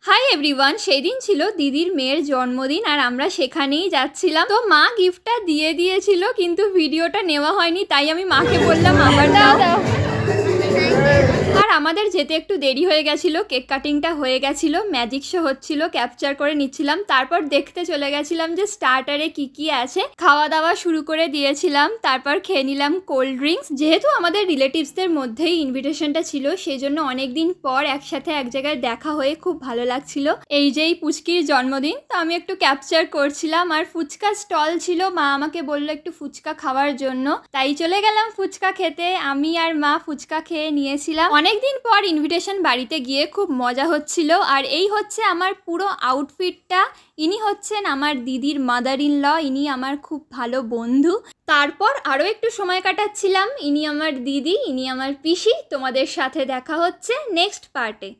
Hi everyone, সেই দিন ছিল দিদির মেয়ের জন্মদিন আর আমরা সেখানেই যাচ্ছিলাম। তো মা গিফটটা দিয়ে দিয়েছিল কিন্তু ভিডিওটা নেওয়া হয়নি, তাই আমি মাকে বললাম আবার দাও। আর আমাদের যেতে একটু দেরি হয়ে গেছিলো, কেক কাটিংটা হয়ে গেছিলো, ম্যাজিক শো হচ্ছিল, ক্যাপচার করে নিচ্ছিলাম। তারপর দেখতে চলে গেছিলাম যে স্টার্টারে কি কি আছে। খাওয়া দাওয়া শুরু করে দিয়েছিলাম, তারপর খেয়ে নিলাম কোল্ড ড্রিঙ্কস। যেহেতু আমাদের রিলেটিভসদের মধ্যেই ইনভিটেশনটা ছিল, সেই জন্য অনেকদিন পর একসাথে এক জায়গায় দেখা হয়ে খুব ভালো লাগছিল। এই যে পুচকির জন্মদিন, তো আমি একটু ক্যাপচার করছিলাম। আর ফুচকা স্টল ছিল, মা আমাকে বললো একটু ফুচকা খাওয়ার জন্য, তাই চলে গেলাম ফুচকা খেতে। আমি আর মা ফুচকা খেয়ে নিয়েছিলাম। অনেকদিন পর ইনভিটেশন বাড়িতে গিয়ে খুব মজা হচ্ছিল। আর এই হচ্ছে আমার পুরো আউটফিটটা। ইনি হচ্ছেন আমার দিদির মাদার ইন ল, ইনি আমার খুব ভালো বন্ধু। তারপর আরও একটু সময় কাটাচ্ছিলাম। ইনি আমার দিদি, ইনি আমার পিসি। তোমাদের সাথে দেখা হচ্ছে নেক্সট পার্টে।